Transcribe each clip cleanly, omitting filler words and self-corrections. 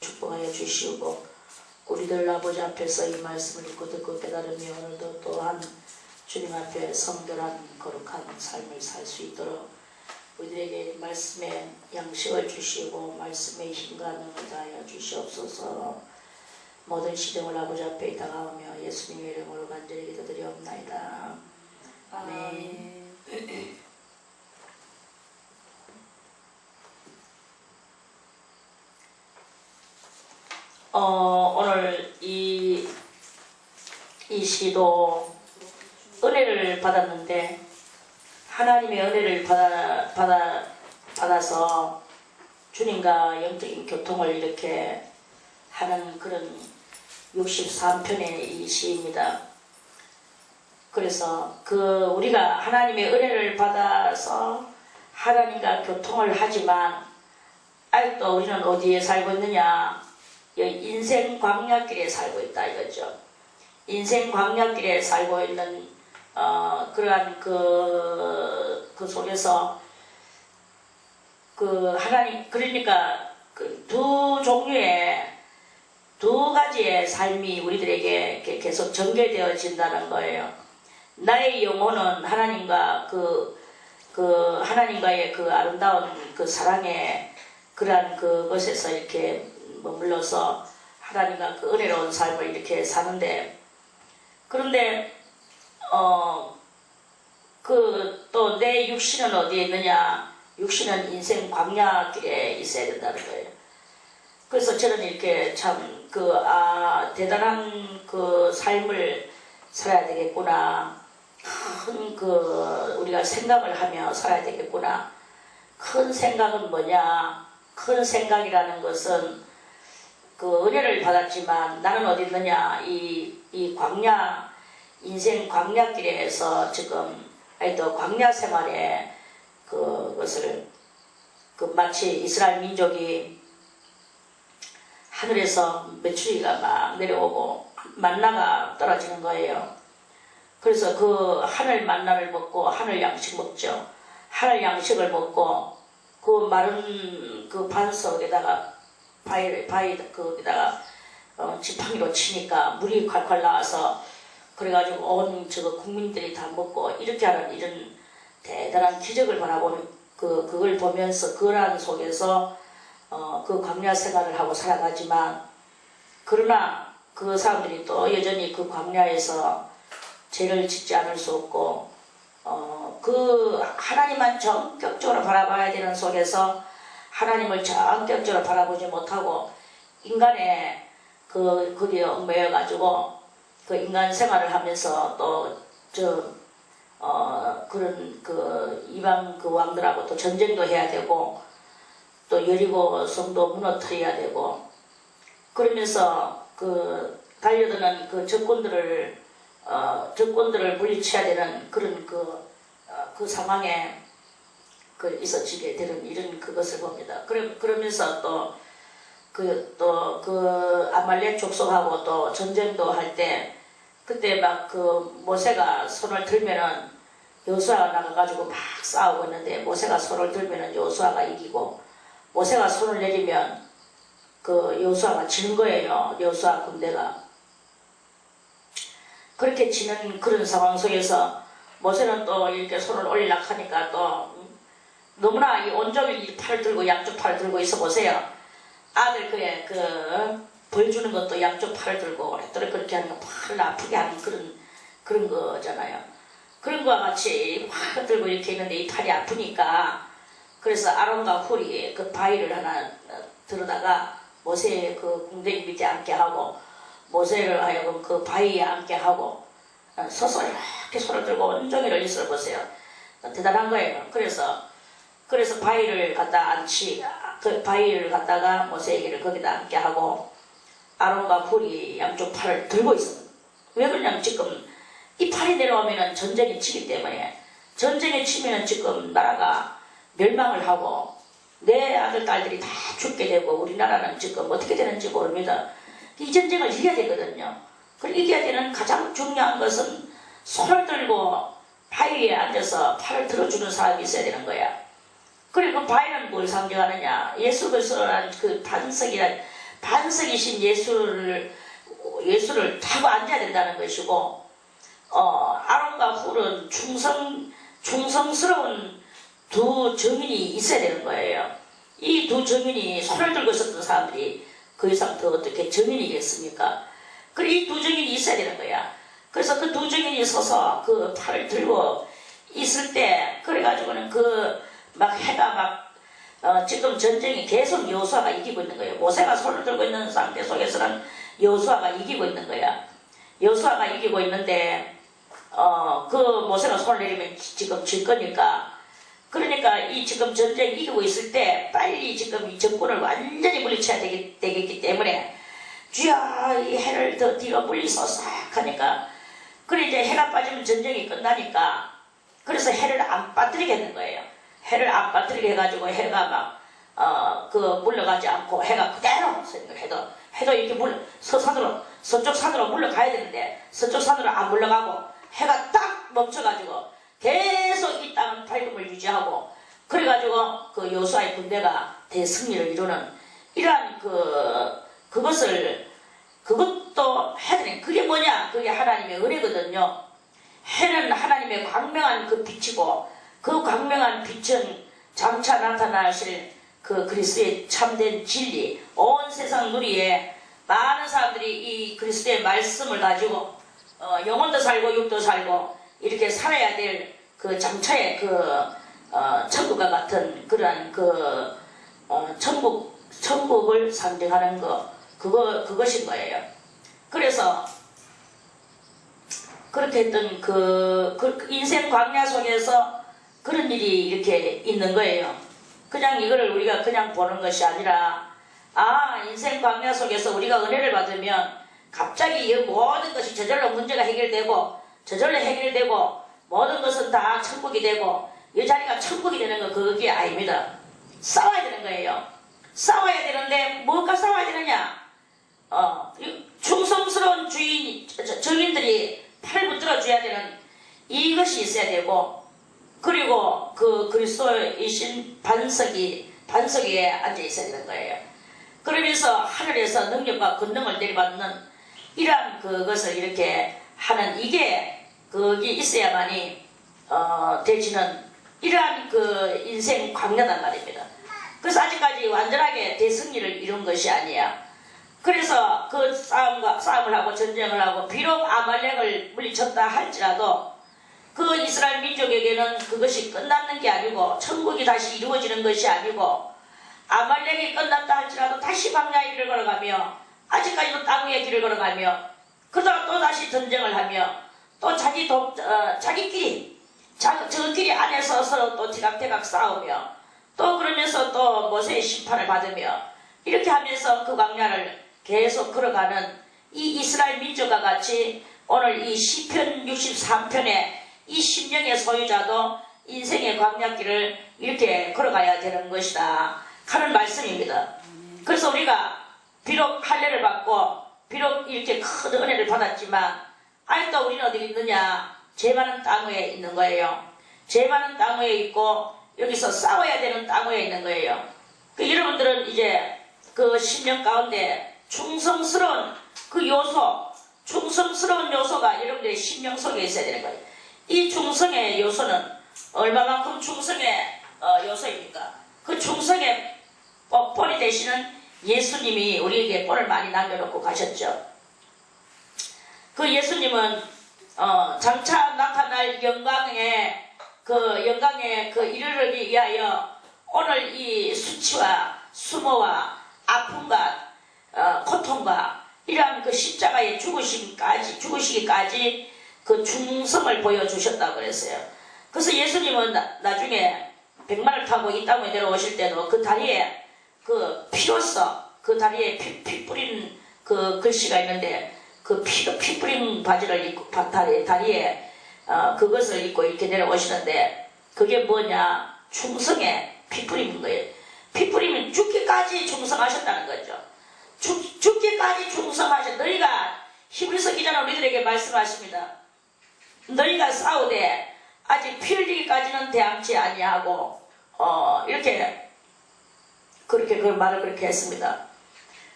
축복하여 주시고 우리들 아버지 앞에서 이 말씀을 읽고 듣고 깨달으며 오늘도 또한 주님 앞에 성결한 거룩한 삶을 살 수 있도록 우리들에게 말씀의 양식을 주시고 말씀의 힘과 능을 다하여 주시옵소서. 모든 시정을 아버지 앞에 다가오며 예수님의 이름으로 간절히 기도드리옵나이다. 아멘. 오늘 이 시도 은혜를 받았는데 하나님의 은혜를 받아서 주님과 영적인 교통을 이렇게 하는 그런 63편의 이 시입니다. 그래서 우리가 하나님의 은혜를 받아서 하나님과 교통을 하지만 아직도 우리는 어디에 살고 있느냐? 인생 광야길에 살고 있다 이거죠. 인생 광야길에 살고 있는 그러한 그 속에서 하나님 그러니까 두 종류의 두 가지의 삶이 우리들에게 계속 전개되어진다는 거예요. 나의 영혼은 하나님과 하나님과의 그 아름다운 그 사랑의 그러한 그것에서 이렇게 머물러서 하나님과 그 은혜로운 삶을 이렇게 사는데, 그런데 또 내 육신은 어디에 있느냐? 육신은 인생 광야길에 있어야 된다는 거예요. 그래서 저는 이렇게 참 대단한 그 삶을 살아야 되겠구나. 큰 우리가 생각을 하며 살아야 되겠구나. 큰 생각은 뭐냐? 큰 생각이라는 것은 은혜를 받았지만 나는 어디 있느냐? 이 광야, 인생 광야길에서 지금 또 광야 생활에 그것을 마치 이스라엘 민족이 하늘에서 메추리가 막 내려오고 만나가 떨어지는 거예요. 그래서 그 하늘 만나를 먹고 하늘 양식 먹죠. 하늘 양식을 먹고 그 마른 그 반석에다가 거기다가 지팡이로 치니까 물이 콸콸 나와서 그래가지고 온 국민들이 다 먹고 이렇게 하는 이런 대단한 기적을 바라보는 그걸 보면서 그러한 속에서 그 광야 생활을 하고 살아가지만, 그러나 그 사람들이 또 여전히 그 광야에서 죄를 짓지 않을 수 없고 하나님만 전격적으로 바라봐야 되는 속에서 하나님을 전격적으로 바라보지 못하고 인간의 거기에 얽매여가지고 그 인간 생활을 하면서 또 그런 이방 왕들하고 또 전쟁도 해야 되고 또 여리고 성도 무너뜨려야 되고 그러면서 달려드는 적군들을 물리쳐야 되는 그런 그 상황에 있어지게 되는 이런 그것을 봅니다. 그러면서 또 아말렉 족속하고 또 전쟁도 할 때 그때 막 모세가 손을 들면은 여호수아가 나가가지고 막 싸우고 있는데 모세가 손을 들면은 여호수아가 이기고 모세가 손을 내리면 여호수아가 지는 거예요. 여호수아 군대가. 그렇게 지는 그런 상황 속에서 모세는 또 이렇게 손을 올리려고 하니까 또 너무나 이 온종일 팔을 들고 양쪽 팔을 들고 있어 보세요. 아들 벌 주는 것도 양쪽 팔을 들고 오랫동안 그렇게 하는 거 팔을 아프게 하는 그런 거잖아요. 그런 거와 같이 팔을 들고 이렇게 있는데 이 팔이 아프니까 그래서 아론과 훌이 바위를 하나 들어다가 모세의 궁뎅이 밑에 앉게 하고 모세를 하여금 바위에 앉게 하고 서서 이렇게 손을 들고 온종일 있어 보세요. 대단한 거예요. 그래서 바위를 갖다 바위를 갖다가 모세에게를 거기다 앉게 하고 아론과 훌이 양쪽 팔을 들고 있었어요. 왜 그러냐면 지금 이 팔이 내려오면은 전쟁이 치기 때문에 전쟁이 치면은 지금 나라가 멸망을 하고 내 아들 딸들이 다 죽게 되고 우리나라는 지금 어떻게 되는지 모릅니다. 이 전쟁을 이겨야 되거든요. 그리고 이겨야 되는 가장 중요한 것은 손을 들고 바위에 앉아서 팔을 들어주는 사람이 있어야 되는 거야. 그리고 바위는 뭘 상징하느냐? 예수 그리스도라는 그 반석이신 예수를 타고 앉아야 된다는 것이고, 아론과 훌은 충성스러운 두 증인이 있어야 되는 거예요. 이 두 증인이 손을 들고 있었던 사람들이 그 이상 더 어떻게 증인이겠습니까? 그리고 이 두 증인이 있어야 되는 거야. 그래서 그 두 증인이 서서 그 팔을 들고 있을 때, 그래가지고는 막 해가 지금 전쟁이 계속 여호수아가 이기고 있는 거예요. 모세가 손을 들고 있는 상태 속에서는 여호수아가 이기고 있는 거야. 여호수아가 이기고 있는데, 그 모세가 손을 내리면 지금 질 거니까, 그러니까 이 지금 전쟁 이기고 있을 때 빨리 지금 이 적군을 완전히 물리쳐야 되겠기 때문에, 주야, 이 해를 더 뒤로 물리소서 하니까, 그래 이제 해가 빠지면 전쟁이 끝나니까, 그래서 해를 안 빠뜨리겠는 거예요. 해를 안 빠뜨리게 해가지고 해가 물러가지 않고 해가 그대로 해도 이렇게 서쪽 산으로 물러가야 되는데, 서쪽 산으로 안 물러가고 해가 딱 멈춰가지고 계속 이 땅은 밝음을 유지하고, 그래가지고 그 여호수아의 군대가 대승리를 이루는 이러한 그것도 해야 되는, 그게 뭐냐? 그게 하나님의 은혜거든요. 해는 하나님의 광명한 그 빛이고, 그 광명한 빛은 장차 나타나실 그 그리스도의 참된 진리, 온 세상 누리에 많은 사람들이 이 그리스도의 말씀을 가지고 영혼도 살고 육도 살고 이렇게 살아야 될 그 장차의 천국과 같은 그러한 천국을 상징하는 그것인 거예요. 그래서 그렇게 했던 그 인생 광야 속에서 그런 일이 이렇게 있는 거예요. 그냥 이거를 우리가 그냥 보는 것이 아니라, 인생 광야 속에서 우리가 은혜를 받으면 갑자기 이 모든 것이 저절로 문제가 해결되고, 저절로 해결되고, 모든 것은 다 천국이 되고, 이 자리가 천국이 되는 거, 그게 아닙니다. 싸워야 되는 거예요. 싸워야 되는데, 뭐가 싸워야 되느냐? 충성스러운 증인들이 팔을 붙들어줘야 되는 이것이 있어야 되고, 그리고 그 그리스도이신 반석 위에 앉아 있어야 되는 거예요. 그러면서 하늘에서 능력과 권능을 내려받는 이러한 그것을 이렇게 하는, 그게 있어야만이 되지는 이러한 그 인생 광야단 말입니다. 그래서 아직까지 완전하게 대승리를 이룬 것이 아니야. 그래서 그 싸움을 하고 전쟁을 하고, 비록 아말렉을 물리쳤다 할지라도 그 이스라엘 민족에게는 그것이 끝났는 게 아니고, 천국이 다시 이루어지는 것이 아니고, 아말렉이 끝났다 할지라도 다시 광야의 길을 걸어가며, 아직까지도 땅 위의 길을 걸어가며, 그러다가 또 다시 전쟁을 하며, 또 자기끼리 저끼리 안에서 서로 또 티각태각 싸우며, 또 그러면서 또 모세의 심판을 받으며, 이렇게 하면서 그 광야를 계속 걸어가는 이 이스라엘 민족과 같이 오늘 이 시편 63편의 이 심령의 소유자도 인생의 광야길을 이렇게 걸어가야 되는 것이다 하는 말씀입니다. 그래서 우리가 비록 할례를 받고 비록 이렇게 큰 은혜를 받았지만 아직도 우리는 어디 있느냐? 죄 많은 땅 위에 있는 거예요. 죄 많은 땅 위에 있고 여기서 싸워야 되는 땅 위에 있는 거예요. 여러분들은 이제 그 심령 가운데 충성스러운 그 요소, 충성스러운 요소가 여러분들의 심령 속에 있어야 되는 거예요. 이 충성의 요소는 얼마만큼 충성의 요소입니까? 그 충성의 본이 되시는 예수님이 우리에게 본을 많이 남겨놓고 가셨죠. 그 예수님은 장차 나타날 영광에 이르르기 위하여 오늘 이 수치와 수모와 아픔과 고통과 이러한 그 십자가의 죽으시기까지 그 충성을 보여주셨다고 그랬어요. 그래서 예수님은 나중에 백마를 타고 이 땅에 내려오실 때도 그 다리에 그 피로써 그 다리에 피 뿌린 그 글씨가 있는데 그 피 뿌린 바지를 입고 다리에 그것을 입고 이렇게 내려오시는데 그게 뭐냐? 충성에 피 뿌린 거예요. 피 뿌리면 죽기까지 충성하셨다는 거죠. 죽기까지 충성하셨. 너희가 히브리서 기자는 우리들에게 말씀하십니다. 너희가 싸우되 아직 피 흘리기까지는 대항치 아니하고 이렇게 그렇게 그 말을 그렇게 했습니다.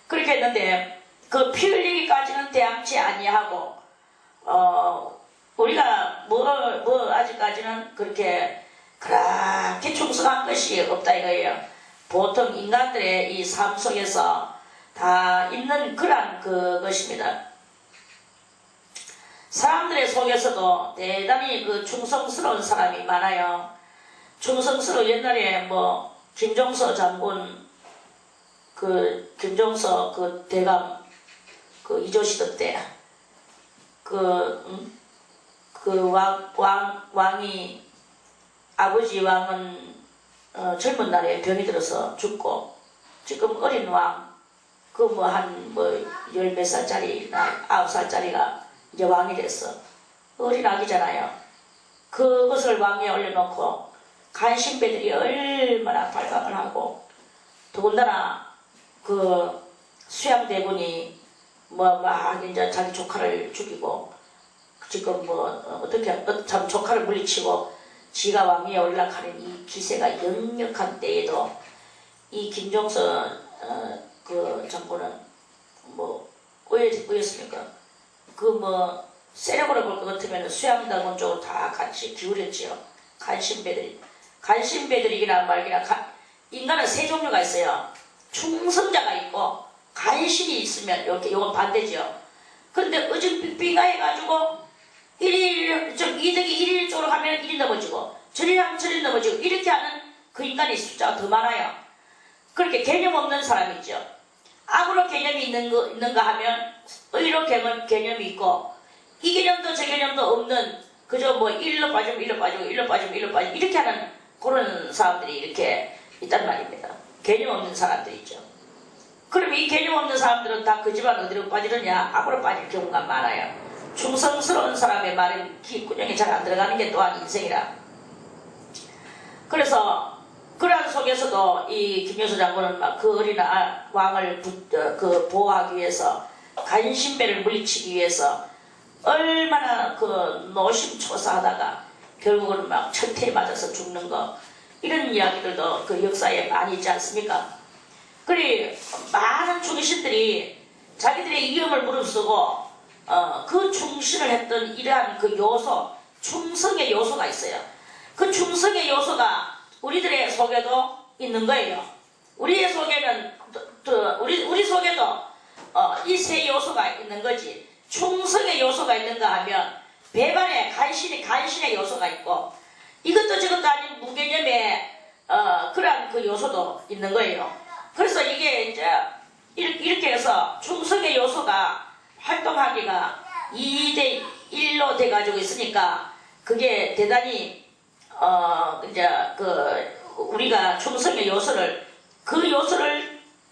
그렇게 했는데 그 피 흘리기까지는 대항치 아니하고 우리가 뭐 아직까지는 그렇게 충성한 것이 없다 이거예요. 보통 인간들의 이 삶 속에서 다 있는 그런 그것입니다. 사람들의 속에서도 대단히 그 충성스러운 사람이 많아요. 충성스러운 옛날에 뭐 김종서 장군 김종서 대감 이조시대 때 왕이 아버지 왕은 젊은 날에 병이 들어서 죽고 지금 어린 왕 열 몇 살짜리나 9살짜리가 이제 왕이 됐어. 어린 아기잖아요. 그것을 왕위에 올려놓고 간신배들이 얼마나 발광을 하고 더군다나 수양대군이 막 이제 자기 조카를 죽이고 지금 참 조카를 물리치고 지가 왕위에 올라가는 이 기세가 역력한 때에도 이 김종서 장군은 왜였습니까? 세력으로 볼 것 같으면 수양대군 쪽으로 다 같이 기울였지요. 간신배들이기나 말기나 인간은 세 종류가 있어요. 충성자가 있고 간신이 있으면 요건 반대죠. 그런데 어정삐삐가 해가지고 이득이 1일 쪽으로 가면 1이 넘어지고 저리 하면 저리 넘어지고 이렇게 하는 그 인간의 숫자가 더 많아요. 그렇게 개념 없는 사람이 있죠. 악으로 개념이 있는가 하면 의로 개념이 있고 이 개념도 저 개념도 없는 그저 일로 빠지면 일로 빠지고 일로 빠지면 일로 빠지고 이렇게 하는 그런 사람들이 이렇게 있단 말입니다. 개념 없는 사람들이 있죠. 그럼 이 개념 없는 사람들은 다 그 집안 어디로 빠지느냐? 악으로 빠질 경우가 많아요. 충성스러운 사람의 말은 기구녕에 잘 안 들어가는 게 또한 인생이라. 그래서 그러한 속에서도 이 김효수 장군은 그 어린 왕을 보호하기 위해서 간신배를 물리치기 위해서 얼마나 노심초사하다가 결국은 천태에 맞아서 죽는 거 이런 이야기들도 그 역사에 많이 있지 않습니까? 그리 많은 충신들이 자기들의 위험을 무릅쓰고 그 충신을 했던 이러한 요소, 충성의 요소가 있어요. 그 충성의 요소가 우리들의 속에도 있는 거예요. 우리의 속에는 우리 속에도 이 세 요소가 있는 거지. 충성의 요소가 있는가 하면 배반의 간신의 요소가 있고 이것도 저것도 아닌 무개념의 그러한 요소도 있는 거예요. 그래서 이게 이제 이렇게 해서 충성의 요소가 활동하기가 2대 1로 돼가지고 있으니까 그게 대단히 이제 우리가 충성의 요소를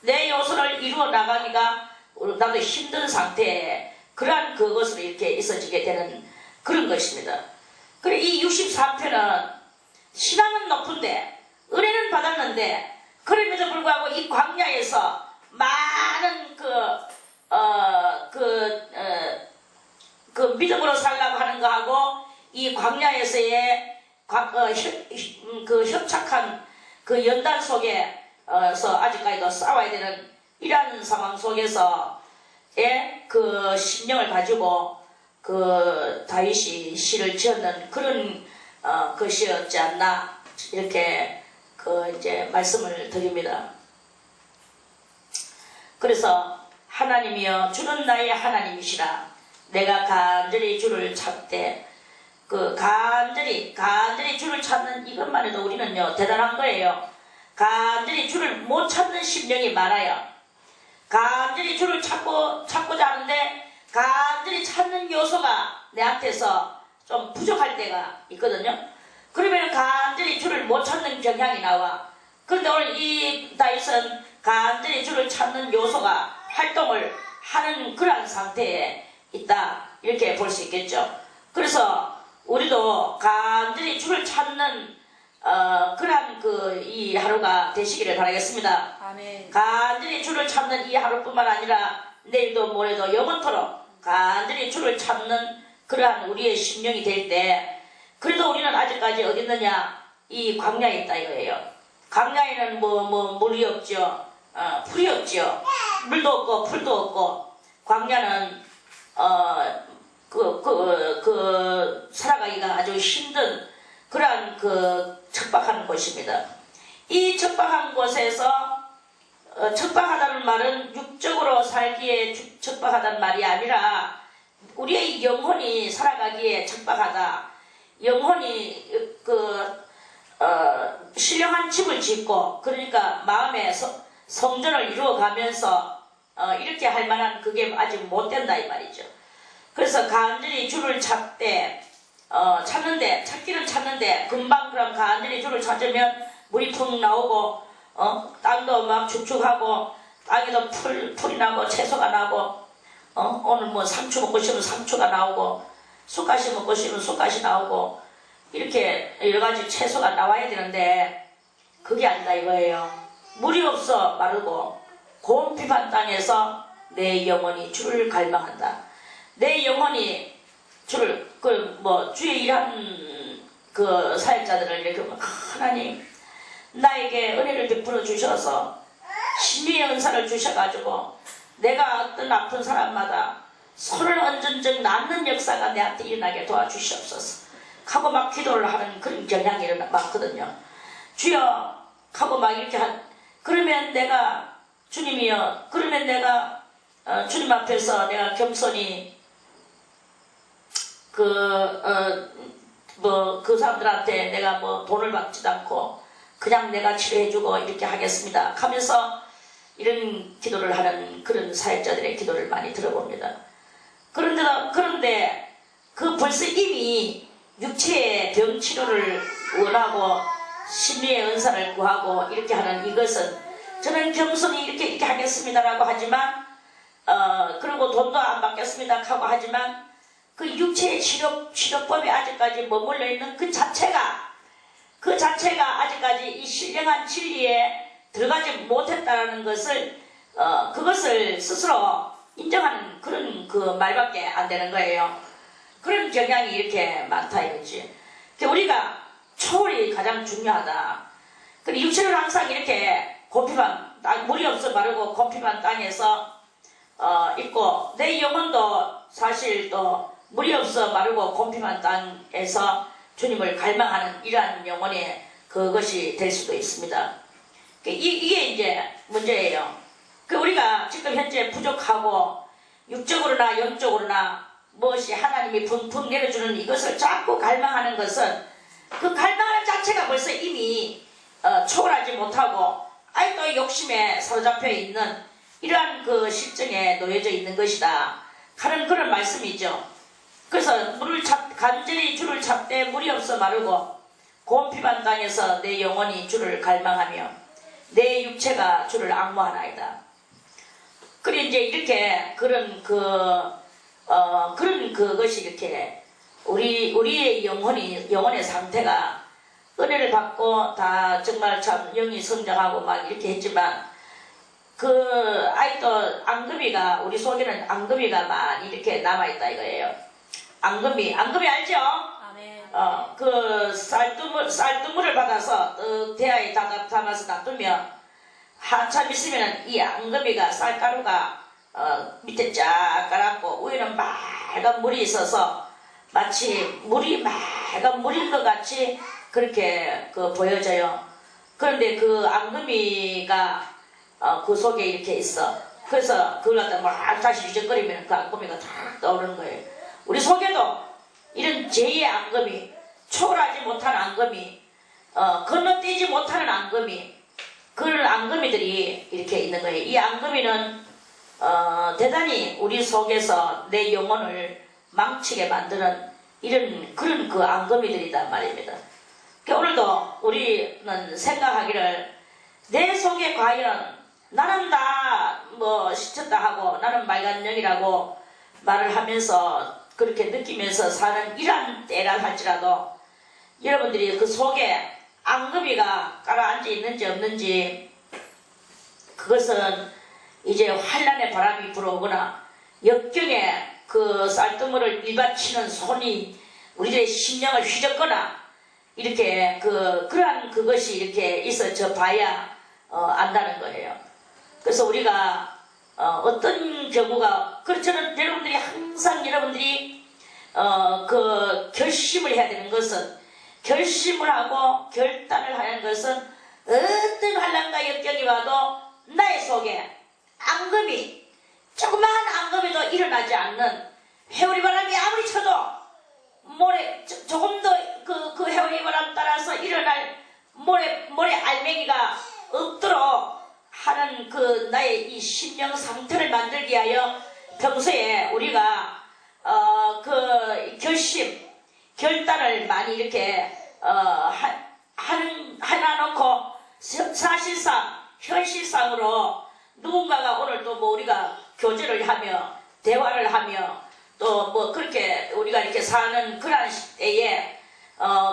내 요소를 이루어 나가기가 나도 힘든 상태에 그러한 그것으로 이렇게 있어지게 되는 그런 것입니다. 그래 이 63편은 신앙은 높은데 은혜는 받았는데 그럼에도 불구하고 이 광야에서 많은 믿음으로 살라고 하는 거하고 이 광야에서의 협착한 연단 속에서 아직까지도 싸워야 되는 이러한 상황 속에서의 심령을 가지고 다윗이 시를 지었는 그런 것이었지 않나 이렇게 이제 말씀을 드립니다. 그래서 하나님이여 주는 나의 하나님이시라. 내가 간절히 주를 찾되 간절히 주를 찾는 이것만 해도 우리는요 대단한 거예요. 간절히 주를 못 찾는 심령이 많아요. 간절히 주를 찾고자 하는데 간절히 찾는 요소가 내한테서 좀 부족할 때가 있거든요. 그러면 간절히 주를 못 찾는 경향이 나와. 그런데 오늘 이 다윗은 간절히 주를 찾는 요소가 활동을 하는 그러한 상태에 있다 이렇게 볼 수 있겠죠. 그래서 우리도 간절히 주를 찾는 그러한 이 하루가 되시기를 바라겠습니다. 아멘. 간절히 주를 찾는 이 하루뿐만 아니라 내일도 모레도 영원토록 간절히 주를 찾는 그러한 우리의 심령이 될 때 그래도 우리는 아직까지 어디 있느냐 이 광야에 있다 이거예요. 광야에는 물이 없죠. 풀이 없죠. 물도 없고 풀도 없고 광야는 살아가기가 아주 힘든 그러한 척박한 곳입니다. 이 척박한 곳에서 척박하다는 말은 육적으로 살기에 척박하다는 말이 아니라 우리의 영혼이 살아가기에 척박하다. 영혼이 신령한 집을 짓고 그러니까 마음의 성전을 이루어가면서 이렇게 할 만한 그게 아직 못 된다 이 말이죠. 그래서 간절히 주를 찾기는 찾는데 금방 그럼 간절히 주를 찾으면 물이 푹 나오고 땅도 막 축축하고 땅에도 풀이 나고 채소가 나고 오늘 뭐 상추 먹고 싶으면 상추가 나오고 쑥갓이 먹고 싶으면 쑥갓이 나오고 이렇게 여러가지 채소가 나와야 되는데 그게 아니다 이거예요. 물이 없어 마르고 고운 피반 땅에서 내 영혼이 주를 갈망한다. 내 영혼이 주를 주의 일하는 사역자들을 이렇게 하나님 나에게 은혜를 베풀어 주셔서 신비의 은사를 주셔가지고 내가 어떤 아픈 사람마다 손을 얹은 적 낫는 역사가 내한테 일어나게 도와주시옵소서 하고 막 기도를 하는 그런 경향이 많거든요. 주여 하고 막 이렇게 그러면 내가 주님이여 그러면 내가 주님 앞에서 내가 겸손히 그 사람들한테 내가 뭐 돈을 받지도 않고 그냥 내가 치료해주고 이렇게 하겠습니다 하면서 이런 기도를 하는 그런 사역자들의 기도를 많이 들어봅니다. 그런데 벌써 이미 육체의 병 치료를 원하고 심리의 은사를 구하고 이렇게 하는 이것은 저는 겸손히 이렇게 하겠습니다라고 하지만 그리고 돈도 안 받겠습니다 하고 하지만 그 육체의 치료법에 아직까지 머물러 있는 그 자체가 아직까지 이 신령한 진리에 들어가지 못했다는 것을 그것을 스스로 인정하는 그런 말밖에 안 되는 거예요. 그런 경향이 이렇게 많다 이거지. 우리가 초월이 가장 중요하다. 그리고 육체를 항상 이렇게 곰피반 물이 없어 마르고 곰피반 땅에서 있고 내 영혼도 사실 또 물이 없어 마르고 곰피반 땅에서 주님을 갈망하는 이러한 영혼의 그것이 될 수도 있습니다. 이게 이제 문제예요. 우리가 지금 현재 부족하고 육적으로나 영적으로나 무엇이 하나님이 붕붕 내려주는 이것을 자꾸 갈망하는 것은 그 갈망하는 자체가 벌써 이미 초월하지 못하고 아직도 욕심에 사로잡혀 있는 이러한 실정에 놓여져 있는 것이다 하는 그런 말씀이죠. 그래서 간절히 주를 찾되 물이 없어 마르고 고운 피반 땅에서 내 영혼이 주를 갈망하며 내 육체가 주를 앙모하나이다. 그리고 이제 이렇게 그런 그것이 이렇게 우리의 영혼의 상태가 은혜를 받고 다 정말 참 영이 성장하고 막 이렇게 했지만 아직도 앙금이가 우리 속에는 앙금이가 많이 이렇게 남아있다 이거예요. 앙금이 알죠? 쌀뜨물을 받아서 대야에 담아서 놔두면 한참 있으면 이 앙금이가 쌀가루가 밑에 쫙 깔았고 위에는 맑은 물이 있어서 마치 물이 맑은 물인 것 같이 그렇게 보여져요. 그런데 앙금이가 그 속에 이렇게 있어. 그래서 그걸 갖다 막 다시 유적거리면 그 앙금이가 다 떠오르는 거예요. 우리 속에도 이런 제2의 앙금이 초월하지 못한 앙금이 건너뛰지 못하는 앙금이 그런 앙금이들이 이렇게 있는 거예요. 이 앙금이는 대단히 우리 속에서 내 영혼을 망치게 만드는 그런 앙금이들이단 말입니다. 오늘도 우리는 생각하기를 내 속에 과연 나는 다 시쳤다 하고 나는 말간영이라고 말을 하면서 그렇게 느끼면서 사는 이러한 때라 할지라도 여러분들이 그 속에 앙금이가 깔아앉아 있는지 없는지 그것은 이제 환란의 바람이 불어오거나 역경에 쌀뜨물을 일받치는 손이 우리들의 심령을 휘젓거나 이렇게 그러한 그것이 이렇게 있어져 봐야 안다는 거예요. 그래서 우리가 어떤 경우가 저는 여러분들이 항상 여러분들이 그 결심을 해야 되는 것은 결심을 하고 결단을 하는 것은 어떤 환난과 역경이 와도 나의 속에 앙금이 조그마한 앙금이도 일어나지 않는 회오리 바람이 아무리 쳐도 조금 더 그 회오리 바람 따라서 일어날 모래 알맹이가 없도록 하는 그 나의 이 심령 상태를 만들기 위하여 평소에 우리가 그 결단을 많이 이렇게 해놔놓고 사실상 현실상으로 누군가가 오늘 또 뭐 우리가 교제를 하며 대화를 하며 또 뭐 그렇게 우리가 이렇게 사는 그러한 시대에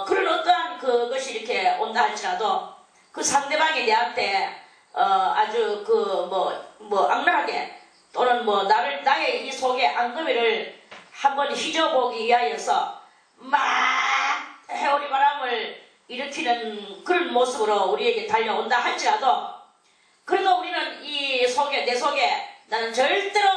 그런 어떠한 그것이 이렇게 온다 할지라도 그 상대방이 내한테 아주 그 뭐 악랄하게 또는 뭐 나의 이 속에 앙금이를 한번 휘저보기 위하여서 막 회오리 바람을 일으키는 그런 모습으로 우리에게 달려온다 할지라도 그래도 우리는 내 속에 나는 절대로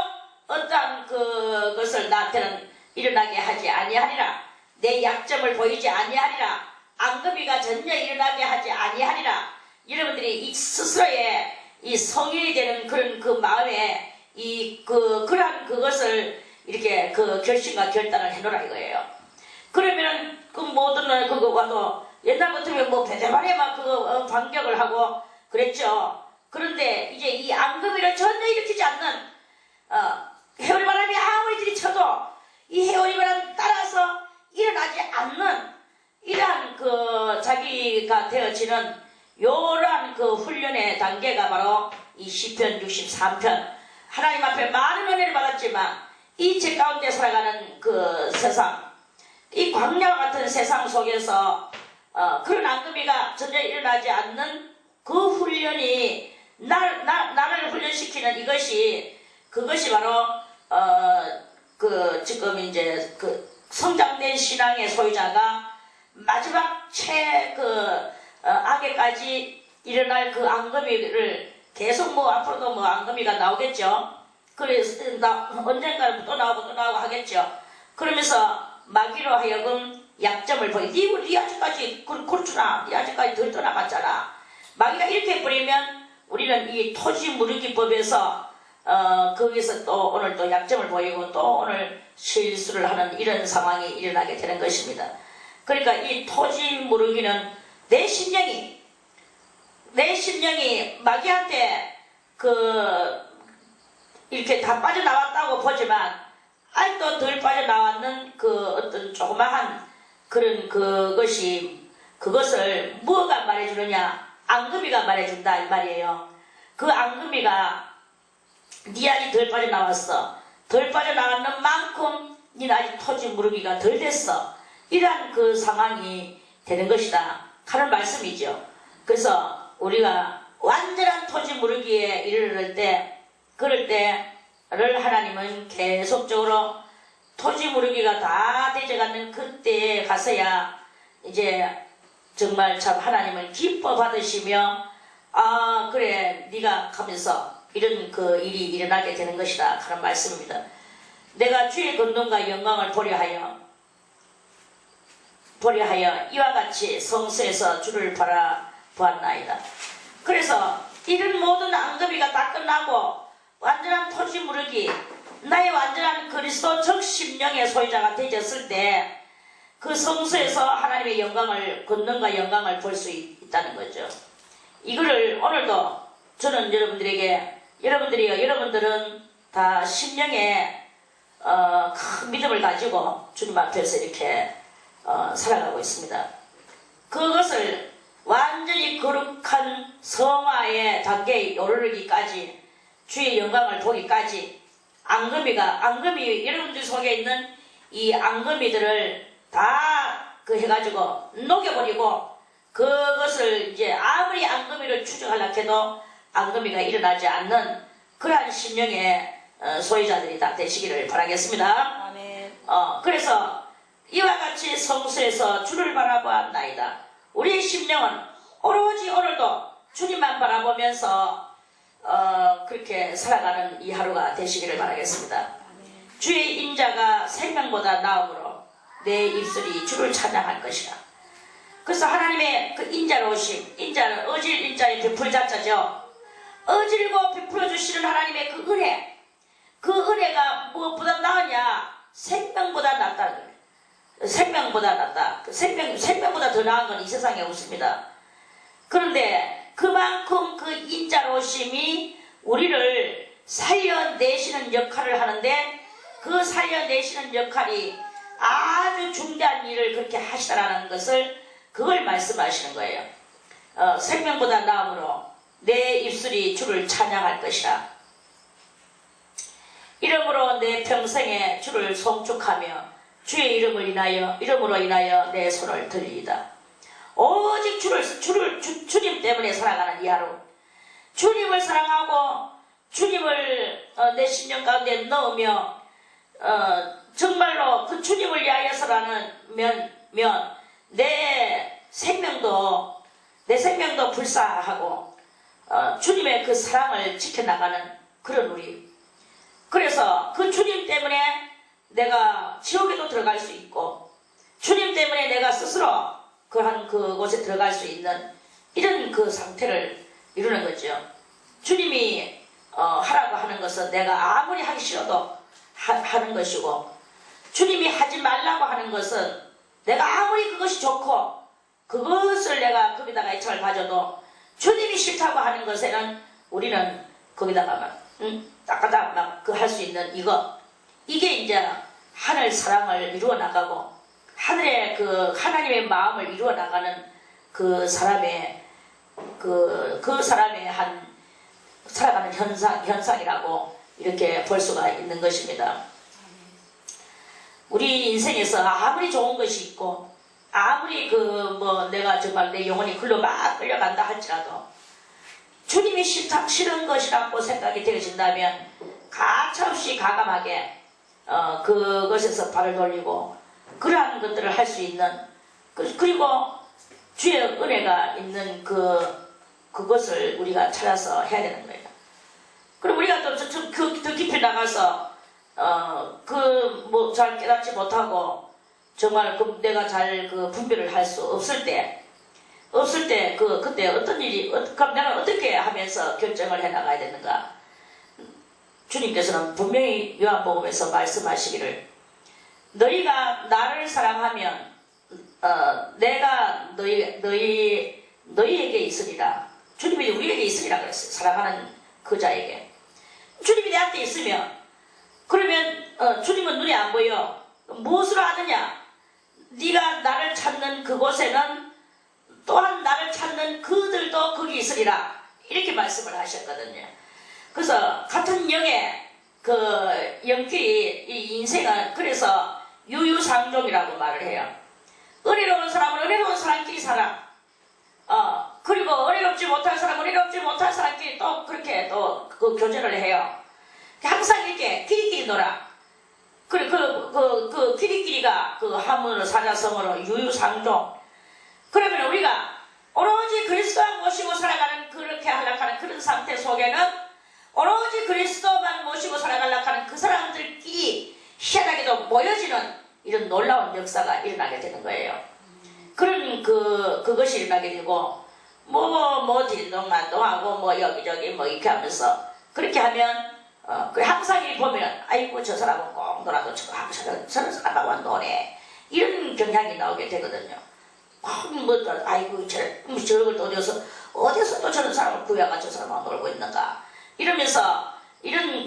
어떠한 그것을 나한테는 일어나게 하지 아니하리라. 내 약점을 보이지 아니하리라. 앙금이가 전혀 일어나게 하지 아니하리라. 여러분들이 이 스스로의 이 성인이 되는 그런 그 마음에 그러한 그것을 이렇게 그 결심과 결단을 해놓으라 이거예요. 그러면은 그 모든 그거와도 옛날 같으면 뭐 배대만에 막 반격을 하고 그랬죠. 그런데 이제 이 앙금이를 전혀 일으키지 않는 회오리 바람이 아무리 들이쳐도 이 회오리 바람 따라서 일어나지 않는 이러한 그 자기가 되어지는 요러한 그 훈련의 단계가 바로 이 시편 63편 하나님 앞에 많은 은혜를 받았지만 이 죄 가운데 살아가는 그 세상 이 광야와 같은 세상 속에서 그런 앙금이가 전혀 일어나지 않는 그 훈련이 나를 훈련시키는 그것이 바로 지금 이제 성장된 신앙의 소유자가 마지막 악에까지 일어날 그 앙금이를 계속 앞으로도 앙금이가 나오겠죠. 그래서 언젠가는 또 나오고 하겠죠. 그러면서 마귀로 하여금 약점을 니 아직까지 그렇구나. 니 아직까지 덜 떠나갔잖아. 마귀가 이렇게 해버리면 우리는 이 토지무르기법에서 거기서 또 오늘 또 약점을 보이고 또 오늘 실수를 하는 이런 상황이 일어나게 되는 것입니다. 그러니까 이 토지무르기는 내 심령이 마귀한테 이렇게 다 빠져나왔다고 보지만 아직도 덜 빠져나왔는 어떤 조그마한 그런 그것을 뭐가 말해주느냐? 앙금이가 말해준다 이 말이에요. 그 앙금이가 니 아직 덜 빠져나왔어. 덜 빠져나왔는 만큼 니는 아직 토지무르기가 덜 됐어. 이러한 그 상황이 되는 것이다 하는 말씀이죠. 그래서 우리가 완전한 토지무르기에 이르를 때 그럴 때를 하나님은 계속적으로 토지무르기가 다 되져가는 그때에 가서야 이제 정말 참 하나님을 기뻐 받으시며 그래 네가 하면서 이런 그 일이 일어나게 되는 것이다 하는 말씀입니다. 내가 주의 권능과 영광을 보려 하여 이와 같이 성소에서 주를 바라보았나이다. 그래서 이런 모든 앙금이가 다 끝나고 완전한 토지무르기 나의 완전한 그리스도적 심령의 소유자가 되졌을 때 그 성소에서 하나님의 권능과 영광을 볼 수 있다는 거죠. 이거를 오늘도 저는 여러분들은 다 심령에 큰 믿음을 가지고 주님 앞에서 이렇게 살아가고 있습니다. 그것을 완전히 거룩한 성화의 단계에 이르기까지 주의 영광을 보기까지 앙금이 여러분들 속에 있는 이 앙금이들을 다 해가지고 녹여버리고 그것을 이제 아무리 앙금이를 추적하려고 해도 앙금이가 일어나지 않는 그러한 심령의 소유자들이 다 되시기를 바라겠습니다. 아멘. 그래서 이와 같이 성소에서 주를 바라보았나이다. 우리의 심령은 오로지 오늘도 주님만 바라보면서 그렇게 살아가는 이 하루가 되시기를 바라겠습니다. 주의 인자가 생명보다 나음으로 내 입술이 주를 찬양할 것이라. 그래서 하나님의 그 인자로우심, 인자는 어질 인자의 베풀 자자죠. 어질고 베풀어 주시는 하나님의 그 은혜, 그 은혜가 무엇보다 나으냐? 생명보다 낫다. 생명보다 낫다. 생명보다 더 나은 건 이 세상에 없습니다. 그런데 그만큼 그 인자로우심이 우리를 살려내시는 역할을 하는데, 그 살려내시는 역할이 아주 중대한 일을 그렇게 하시다라는 것을, 그걸 말씀하시는 거예요. 생명보다 나음으로 내 입술이 주를 찬양할 것이라. 이름으로 내 평생에 주를 송축하며 주의 이름으로 인하여 내 손을 들리이다. 오직 주님 때문에 살아가는 이 하루, 주님을 사랑하고 주님을 내 심령 가운데 넣으며 정말로 그 주님을 위하여서라면 내 생명도 불사하고 주님의 그 사랑을 지켜나가는 그런 우리. 그래서 그 주님 때문에 내가 지옥에도 들어갈 수 있고, 주님 때문에 내가 스스로 그곳에 들어갈 수 있는 이런 그 상태를 이루는 거죠. 주님이 하라고 하는 것은 내가 아무리 하기 싫어도 하는 것이고, 주님이 하지 말라고 하는 것은 내가 아무리 그것이 좋고 그것을 내가 거기다가 애착을 가져도 주님이 싫다고 하는 것에는 우리는 거기다가 막 그 할 수 있는 이게 이제 하늘 사랑을 이루어 나가고 하늘의 그 하나님의 마음을 이루어 나가는 그 사람의 살아가는 현상이라고 이렇게 볼 수가 있는 것입니다. 우리 인생에서 아무리 좋은 것이 있고, 아무리 내가 정말 내 영혼이 글로 막 끌려간다 할지라도 주님이 싫은 것이라고 생각이 되어진다면 가차없이 가감하게 그것에서 발을 돌리고 그러한 것들을 할 수 있는, 그리고 주의 은혜가 있는 그것을 우리가 찾아서 해야 되는 거예요. 그럼 우리가 또 더 깊이 나가서 잘 깨닫지 못하고 정말 내가 잘 분별을 할 수 없을 때 그때 어떤 일이, 그럼 내가 어떻게 하면서 결정을 해 나가야 되는가? 주님께서는 분명히 요한복음에서 말씀하시기를, 너희가 나를 사랑하면 내가 너희에게 있으리라. 주님이 우리에게 있으리라 그랬어요. 사랑하는 그 자에게. 주님이 내한테 있으면, 그러면 주님은 눈에 안 보여. 무엇으로 아느냐? 네가 나를 찾는 그곳에는 또한 나를 찾는 그들도 거기 있으리라. 이렇게 말씀을 하셨거든요. 그래서 같은 영의 영끼리 이 인생은 그래서 유유상종이라고 말을 해요. 은혜로운 사람은 은혜로운 사람끼리 살아. 그리고 은혜롭지 못한 사람은 은혜롭지 못한 사람끼리 또 그렇게 또 교제를 해요. 항상 이렇게 끼리끼리 놀아. 그 끼리끼리가 하문으로 사자성어로 유유상종. 그러면 우리가 오로지 그리스도만 모시고 살아가는, 그렇게 하려고 하는 그런 상태 속에는 오로지 그리스도만 모시고 살아가려고 하는 그 사람들끼리 희한하게도 모여지는 이런 놀라운 역사가 일어나게 되는 거예요. 그런 그것이 일어나게 되고, 딜동만동하고 여기저기 이렇게 하면서, 그렇게 하면 항상 이 보면 아이고 저 사람은 꼭 놀아도 저런 사람하고 노네, 이런 경향이 나오게 되거든요. 아이고 저걸 또 어디서 또 저런 사람을 구해가 저 사람하고 놀고 있는가, 이러면서 이런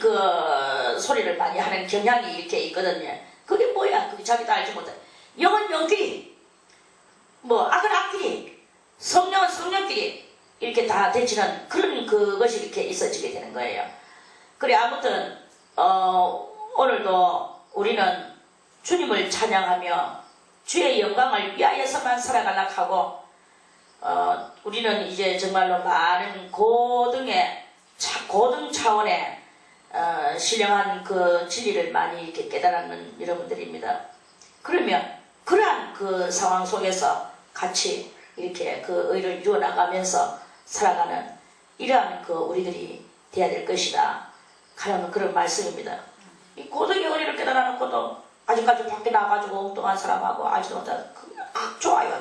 소리를 많이 하는 경향이 이렇게 있거든요. 그게 뭐야? 그게 자기도 알지 못해. 영은 영끼리, 악은 악끼리, 성령은 성령끼리 이렇게 다 대치는 그런 그것이 이렇게 있어지게 되는 거예요. 그래, 아무튼 오늘도 우리는 주님을 찬양하며 주의 영광을 위하여서만 살아가려고 하고, 우리는 이제 정말로 많은 고등 차원의 신령한 진리를 많이 이렇게 깨달았는 여러분들입니다. 그러면 그러한 상황 속에서 같이 이렇게 의를 이루어 나가면서 살아가는 이러한 우리들이 돼야 될 것이다 하는 그런 말씀입니다. 이 고등의 은혜를 깨달아놓고도 아직까지 밖에 나가지고 엉뚱한 사람하고 아직도 좋아요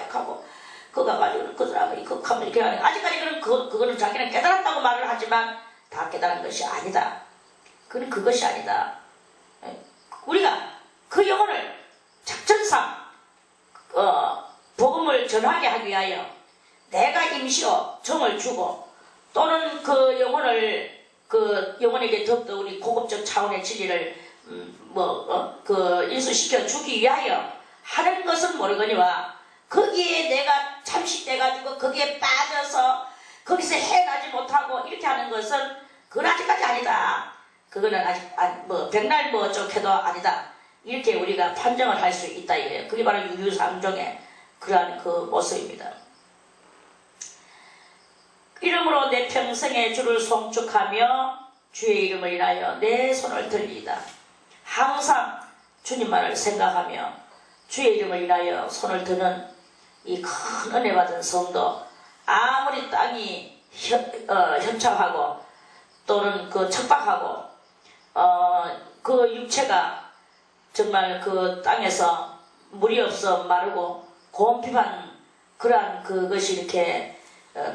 하고 그거 가지고 그 사람이 그하면 이렇게 하는 아직까지 그거는 자기는 깨달았다고 말을 하지만 다 깨달은 것이 아니다. 그는 그것이 아니다. 우리가 그 영혼을 작전상 복음을 전하게 하기 위하여 내가 임시로 정을 주고 또는 그 영혼에게 더욱더 우리 고급적 차원의 진리를 인수시켜 주기 위하여 하는 것은 모르거니와 거기에 내가 잠식돼가지고 거기에 빠져서 거기서 해나지 못하고 이렇게 하는 것은 그건 아직까지 아니다. 그거는 아직 백날 어쩌해도 아니다. 이렇게 우리가 판정을 할 수 있다 이거예요. 그게 바로 유유상종의 그러한 그 모습입니다. 이름으로 내 평생의 주를 송축하며 주의 이름을 인하여 내 손을 들리이다. 항상 주님만을 생각하며 주의 이름을 인하여 손을 드는 이 큰 은혜 받은 성도, 아무리 땅이 현창하고 또는 그 척박하고 그 육체가 정말 그 땅에서 물이 없어 마르고 곰핍한 그러한 그것이 이렇게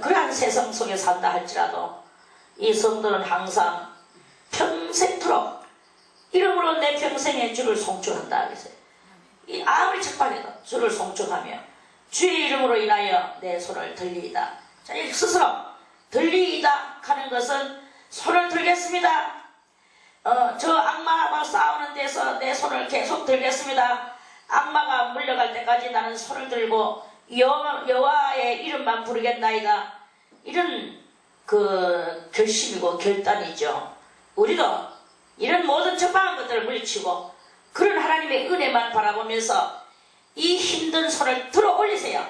그러한 세상 속에 산다 할지라도 이 성도는 항상 평생토록 이름으로 내 평생의 주를 송축한다 그랬어요. 아무리 척박해도 주를 송축하며 주의 이름으로 인하여 내 손을 들리이다. 자, 스스로 들리이다 하는 것은 손을 들겠습니다. 저 악마와 싸우는 데서 내 손을 계속 들겠습니다. 악마가 물려갈 때까지 나는 손을 들고 여호와의 이름만 부르겠나이다. 이런 그 결심이고 결단이죠. 우리도 이런 모든 척박한 것들을 물리치고 그런 하나님의 은혜만 바라보면서 이 힘든 손을 들어 올리세요.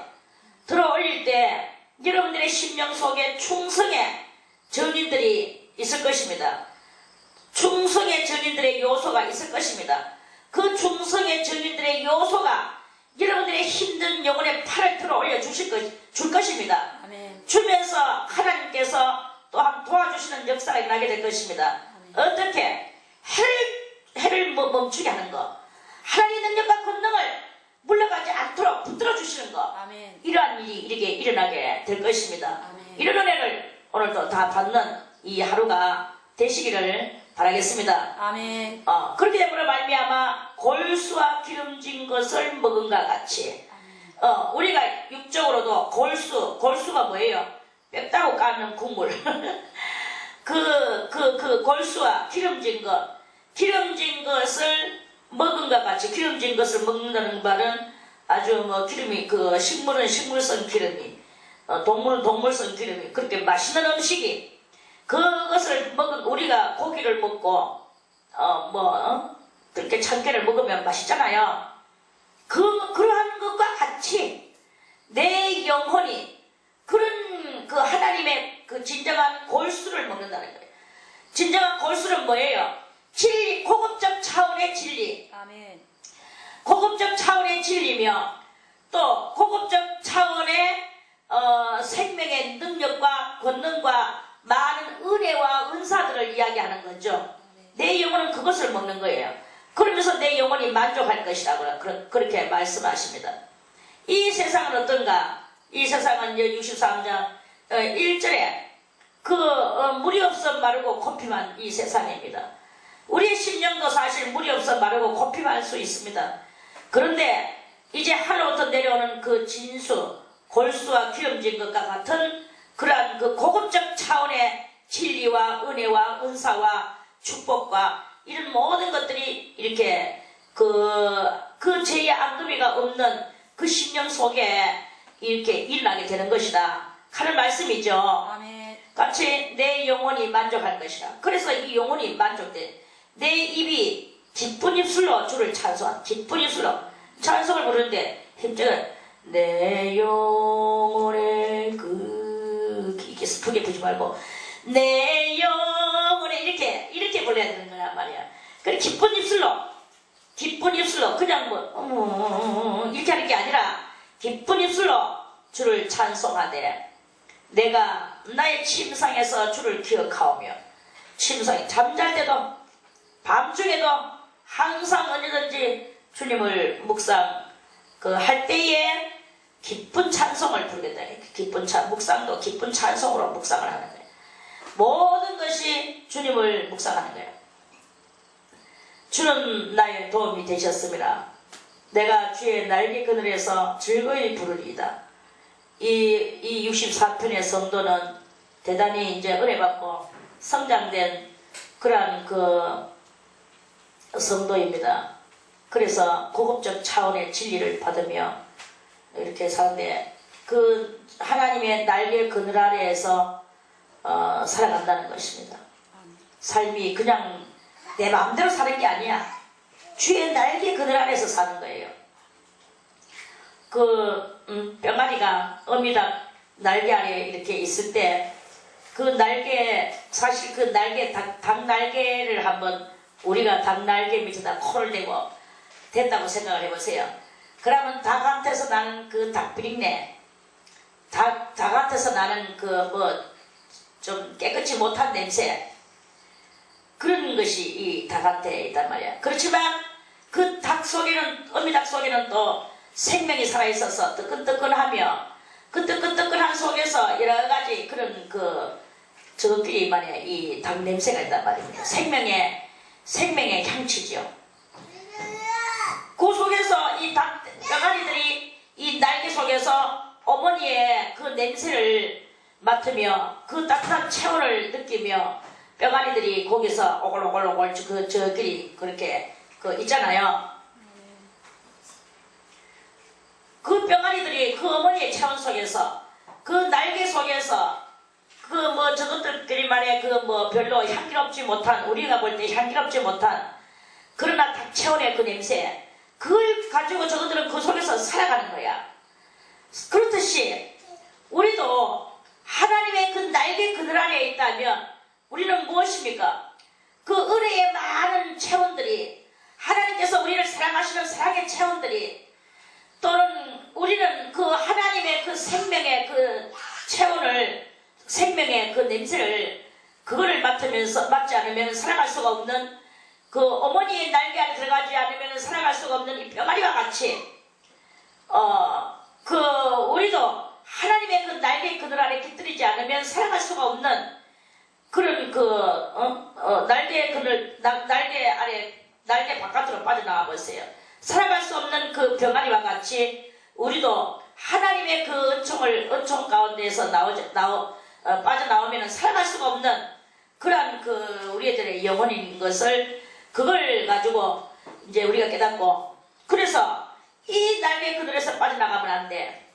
들어 올릴 때 여러분들의 심령 속에 충성의 전인들이 있을 것입니다. 충성의 전인들의 요소가 있을 것입니다. 그 충성의 전인들의 요소가 여러분들의 힘든 영혼의 팔을 들어 올려 줄 것입니다. 아멘. 주면서 하나님께서 또한 도와주시는 역사가 일어나게 될 것입니다. 아멘. 어떻게? 해를 멈추게 하는 것, 하나님의 능력과 권능을 물러가지 않도록 붙들어 주시는 것, 아멘. 이러한 일이 이렇게 일어나게 될 것입니다. 아멘. 이런 은혜를 오늘도 다 받는 이 하루가 되시기를 바라겠습니다. 아멘. 그렇게 되므로 말미암아 골수와 기름진 것을 먹은가 같이, 우리가 육적으로도 골수가 뭐예요? 뺐다고 까는 국물. 그 골수와 기름진 것을 먹은가 같이, 기름진 것을 먹는다는 말은 아주 기름이, 식물은 식물성 기름이, 동물은 동물성 기름이, 그렇게 맛있는 음식이, 그것을 먹은, 우리가 고기를 먹고, 그렇게 참깨를 먹으면 맛있잖아요. 그러한 것과 같이, 내 영혼이, 그런 하나님의 진정한 골수를 먹는다는 거예요. 진정한 골수는 뭐예요? 진리, 고급적 차원의 진리. 아멘. 고급적 차원의 진리며 또 고급적 차원의 생명의 능력과 권능과 많은 은혜와 은사들을 이야기하는 거죠. 아멘. 내 영혼은 그것을 먹는 거예요. 그러면서 내 영혼이 만족할 것이라고 그렇게 말씀하십니다. 이 세상은 어떤가? 이 세상은 63장 1절에 물이 없어 마르고 고피만 이 세상입니다. 우리의 심령도 사실 물이 없어 마르고 고피만 수 있습니다. 그런데 이제 하늘로부터 내려오는 그 진수, 골수와 기름진 것과 같은 그러한 그 고급적 차원의 진리와 은혜와 은사와 축복과 이런 모든 것들이 이렇게 그 죄의 앙금이가 없는 그 심령 속에 이렇게 일어나게 되는 것이다 하는 말씀이죠. 아멘. 같이 내 영혼이 만족할 것이다. 그래서 이 영혼이 만족돼. 내 입이 기쁜 입술로 주를 찬송한, 기쁜 입술로 찬송을 부르는데 힘적은 내 영혼에 이렇게 슬프게 부르지 말고 내 영혼에 이렇게 불러야 되는 거란 말이야. 그래 기쁜 입술로 그냥 이렇게 하는 게 아니라 기쁜 입술로 주를 찬송하되 내가 나의 침상에서 주를 기억하오며 침상에 잠잘 때도 밤중에도 항상 언제든지 주님을 묵상 할 때에 기쁜 찬송을 부르겠다. 기쁜 묵상도 기쁜 찬송으로 묵상을 하는 거예요. 모든 것이 주님을 묵상하는 거예요. 주는 나의 도움이 되셨습니다. 내가 주의 날개 그늘에서 즐거이 부르리이다. 이 64편의 성도는 대단히 이제 은혜 받고 성장된 그러한 성도입니다. 그래서 고급적 차원의 진리를 받으며 이렇게 사는데 그 하나님의 날개 그늘 아래에서 살아간다는 것입니다. 삶이 그냥 내 마음대로 사는 게 아니야. 주의 날개 그늘 아래에서 사는 거예요. 병아리가 어미닭 날개 아래 이렇게 있을 때 사실 그 날개 닭 날개를 한번 우리가 닭 날개 밑에다 코를 대고 됐다고 생각을 해보세요. 그러면 닭한테서 나는 그 닭비린내, 닭한테서 나는 좀 깨끗이 못한 냄새, 그런 것이 이 닭한테 있단 말이야. 그렇지만 그 닭 속에는, 어미닭 속에는 또 생명이 살아있어서 뜨끈뜨끈하며 그 뜨끈뜨끈한 속에서 여러가지 그런 저것들이 말이야, 이 닭 냄새가 있단 말입니다. 생명의 향취죠. 그 속에서 이 병아리들이 이 날개 속에서 어머니의 그 냄새를 맡으며 그 따뜻한 체온을 느끼며 병아리들이 거기서 오글오글오글 저끼리 그렇게 있잖아요. 그 병아리들이 그 어머니의 체온 속에서 그 날개 속에서 저것들끼리 말이야 별로 향기롭지 못한, 우리가 볼 때 향기롭지 못한 그러나 닭 체온의 그 냄새, 그걸 가지고 저것들은 그 속에서 살아가는 거야. 그렇듯이 우리도 하나님의 그 날개 그늘 아래에 있다면 우리는 무엇입니까? 그 은혜의 많은 체온들이, 하나님께서 우리를 사랑하시는 사랑의 체온들이, 또는 우리는 그 하나님의 그 생명의 그 체온을, 생명의 그 냄새를, 그거를 맡지 않으면 살아갈 수가 없는, 그 어머니의 날개 안에 들어가지 않으면 살아갈 수가 없는 이 병아리와 같이 우리도 하나님의 그 날개 그늘 아래 깃들이지 않으면 살아갈 수가 없는 그런 날개 그늘, 날개 아래, 날개 바깥으로 빠져나와 보세요. 살아갈 수 없는 그 병아리와 같이 우리도 하나님의 그 은총 가운데에서 빠져나오면 살아갈 수가 없는 그러한 우리들의 영혼인 것을, 그걸 가지고 이제 우리가 깨닫고, 그래서 이 날개 그늘에서 빠져나가면 안 돼.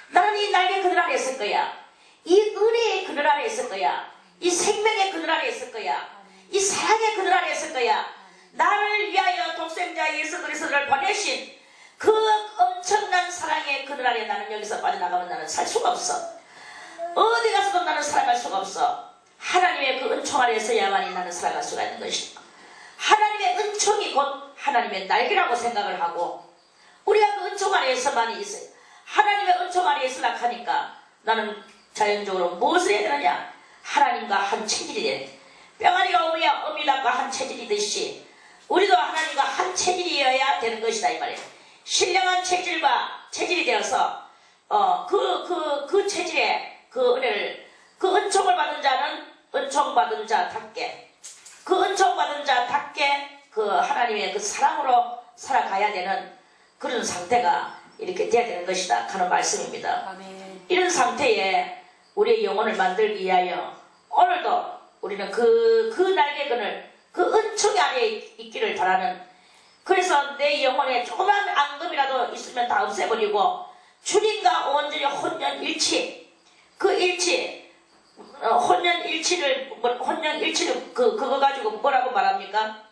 나는 이 날개 그늘 아래 있을 거야. 이 은혜의 그늘 아래 있을 거야. 이 생명의 그늘 아래 있을 거야. 이 사랑의 그늘 아래 있을 거야. 나를 위하여 독생자 예수 그리스도를 보내신 그 엄청난 사랑의 그늘 아래 나는 여기서 빠져나가면 나는 살 수가 없어. 어디 가서도 나는 살아갈 수가 없어. 하나님의 그 은총 아래에서야만이 나는 살아갈 수가 있는 것이다. 하나님의 은총이 곧 하나님의 날개라고 생각을 하고, 우리가 그 은총 아래에서만 있어요. 하나님의 은총 아래에 있으려고 하니까 나는 자연적으로 무엇을 해야 되느냐? 하나님과 한 체질이 되는, 병아리가 어미닭과 한 체질이듯이 우리도 하나님과 한 체질이어야 되는 것이다 이 말이에요. 신령한 체질이 되어서 그 체질의 그 은혜를, 그 은총을 받은 자는 은총받은 자답게, 그 은총받은 자답게 그 하나님의 그 사랑으로 살아가야 되는 그런 상태가 이렇게 돼야 되는 것이다 하는 말씀입니다. 아멘. 이런 상태에 우리의 영혼을 만들기 위하여 오늘도 우리는 그 날개근을, 그 은총이 아래에 있기를 바라는, 그래서 내 영혼에 조그만 앙금이라도 있으면 다 없애버리고 주님과 온전히 혼연일치, 그 일치, 혼연일치를 그거 가지고 뭐라고 말합니까?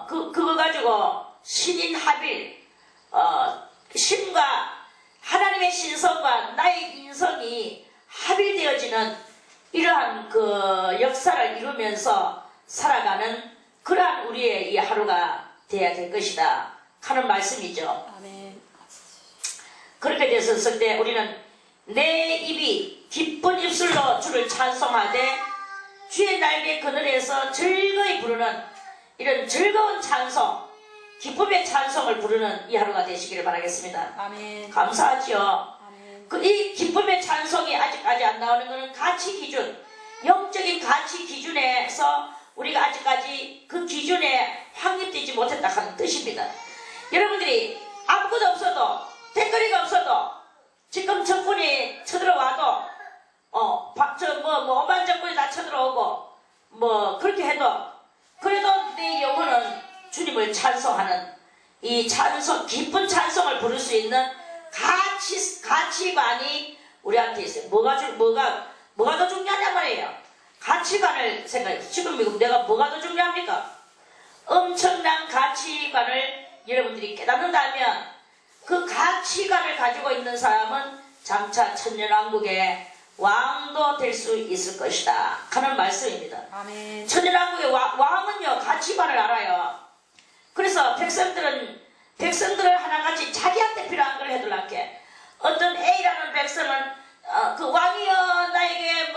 그거 가지고 신인합일, 신과 하나님의 신성과 나의 인성이 합일되어지는 이러한 그 역사를 이루면서 살아가는 그러한 우리의 이 하루가 되어야 될 것이다 하는 말씀이죠. 아멘. 그렇게 됐었을 때 우리는 내 입이 기쁜 입술로 주를 찬송하되 주의 날개 그늘에서 즐거이 부르는 이런 즐거운 찬송, 기쁨의 찬송을 부르는 이 하루가 되시기를 바라겠습니다. 아멘. 감사하지요. 이 기쁨의 찬송이 아직까지 안 나오는 것은 가치 기준, 영적인 가치 기준에서 우리가 아직까지 그 기준에 확립되지 못했다 하는 뜻입니다. 여러분들이 아무것도 없어도, 댓거리가 없어도, 지금 정권이 쳐들어와도, 오만 정권이 다 쳐들어오고, 그렇게 해도, 그래도 내 영혼은 주님을 찬송하는 이 찬송, 기쁜 찬송을 부를 수 있는 가치관이 우리한테 있어요. 뭐가 더 중요하냔 말이에요. 가치관을 생각해. 지금 내가 뭐가 더 중요합니까? 엄청난 가치관을 여러분들이 깨닫는다면 그 가치관을 가지고 있는 사람은 장차 천년왕국의 왕도 될 수 있을 것이다 하는 말씀입니다. 아멘. 천년왕국의 왕은요 가치관을 알아요. 그래서 백성들을 하나같이 자기한테 필요한 걸 해둘란게 어떤 A라는 백성은 그 왕이여 나에게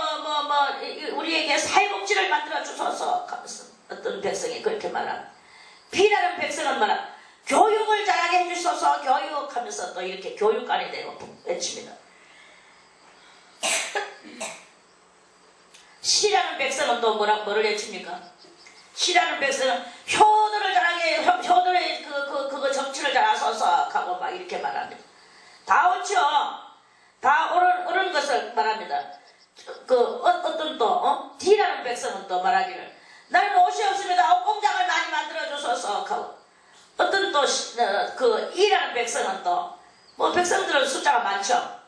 우리에게 사회복지를 만들어 주소서 하면서 어떤 백성이 그렇게 말합니다. B라는 백성은 말합니다. 교육을 잘하게 해주소서 교육하면서 또 이렇게 교육관이 되고 외칩니다. C라는 백성은 또 뭐를 외칩니까? C라는 백성은 효도를 잘하게 효도의 그거 정치를 잘 하소서 하고 막 이렇게 말합니다. 다 옳죠. 다 옳은 것을 말합니다. 어떤 또 D라는 백성은 또 말하기를 나는 옷이 없습니다. 옷공장을 많이 만들어 주소서 하고 어떤 또 E라는 백성은 또 백성들은 숫자가 많죠.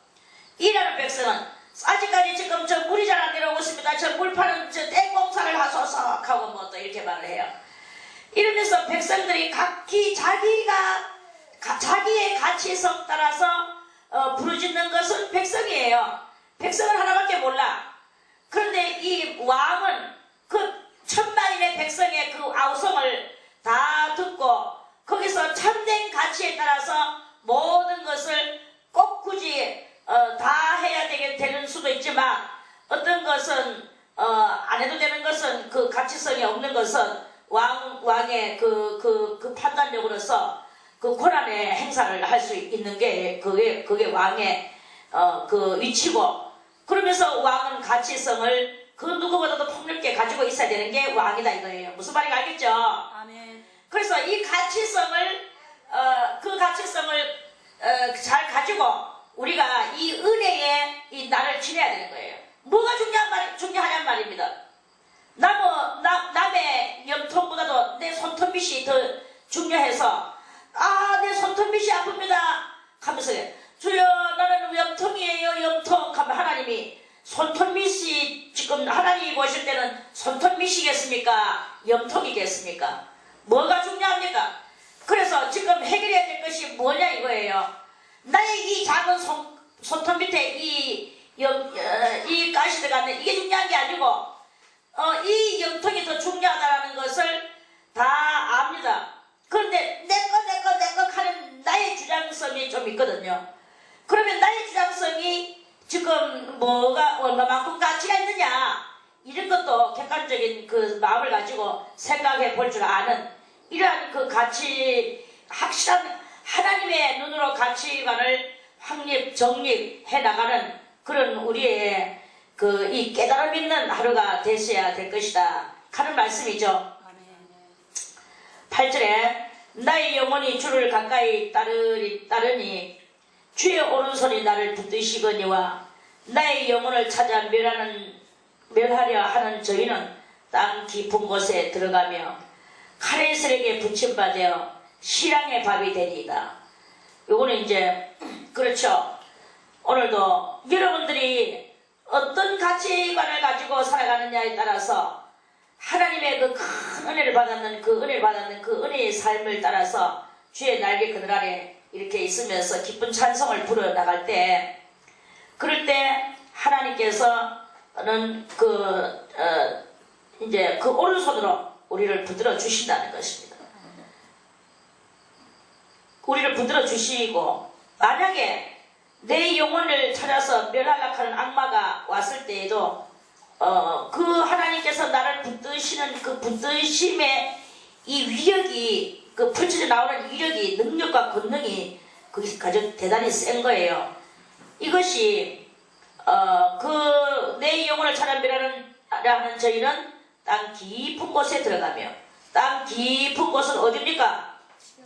E라는 백성은 아직까지 지금 저 물이 잘 안 내려오고 있습니다. 저 물 파는 저 땡공사를 하소서 하고 또 이렇게 말을 해요. 이러면서 백성들이 각기 자기의 가치성 따라서 부르짖는 것은 백성이에요. 백성은 하나밖에 몰라. 그런데 이 왕은 그 천만인의 백성의 그 아우성을 다 듣고 거기서 참된 가치에 따라서 모든 것을 꼭 굳이 다 해야 되는 수도 있지만 어떤 것은 안 해도 되는 것은 그 가치성이 없는 것은 왕의 그 판단력으로서 그 권한의 행사를 할 수 있는 게 그게 왕의 그 위치고 그러면서 왕은 가치성을 그 누구보다도 폭넓게 가지고 있어야 되는 게 왕이다 이거예요. 무슨 말인지 알겠죠? 아멘. 그래서 이 가치성을 잘 가지고 우리가 이 은혜에 이 나를 지내야 되는 거예요. 뭐가 중요하냔 말입니다. 남의 염통보다도 내 손톱밑이 더 중요해서 내 손톱밑이 아픕니다 하면서 주여 나는 염통이에요 염통 하면 하나님이 손톱밑이 지금 하나님이 보실 때는 손톱밑이겠습니까? 염통이겠습니까? 뭐가 중요합니까? 그래서 지금 해결해야 될 것이 뭐냐 이거예요. 나의 이 작은 손톱 밑에 이 가시 들어가는 이게 중요한 게 아니고 이 염통이 더 중요하다는 것을 다 압니다. 그런데 내 거 하는 나의 주장성이 좀 있거든요. 그러면 나의 주장성이 지금 얼마만큼 가치가 있느냐 이런 것도 객관적인 그 마음을 가지고 생각해 볼 줄 아는 이러한 그 가치 확실한 하나님의 눈으로 가치관을 정립해 나가는 그런 우리의 이 깨달음 있는 하루가 되셔야 될 것이다 하는 말씀이죠. 8절에 나의 영혼이 주를 가까이 따르니 주의 오른손이 나를 붙드시거니와 나의 영혼을 찾아 멸하려 하는 저희는 땅 깊은 곳에 들어가며 카레슬에게 붙임받아 실랑의 밥이 되리이다. 요거는 이제 그렇죠. 오늘도 여러분들이 어떤 가치관을 가지고 살아가느냐에 따라서 하나님의 그 큰 은혜를 받았는 그 은혜의 삶을 따라서 주의 날개 그늘 아래 이렇게 있으면서 기쁜 찬송을 부르 나갈 때 그럴 때 하나님께서는 이제 그 오른손으로 우리를 붙들어 주신다는 것입니다. 우리를 붙들어 주시고 만약에 내 영혼을 찾아서 멸하려고 하는 악마가 왔을 때에도 그 하나님께서 나를 붙드시는 그 붙드심의 이 위력이 그 펼쳐져 나오는 위력이 능력과 권능이 그게 가장 대단히 센 거예요. 이것이 그 내 영혼을 찾아 멸하는 저희는 땅 깊은 곳에 들어가며 땅 깊은 곳은 어디입니까?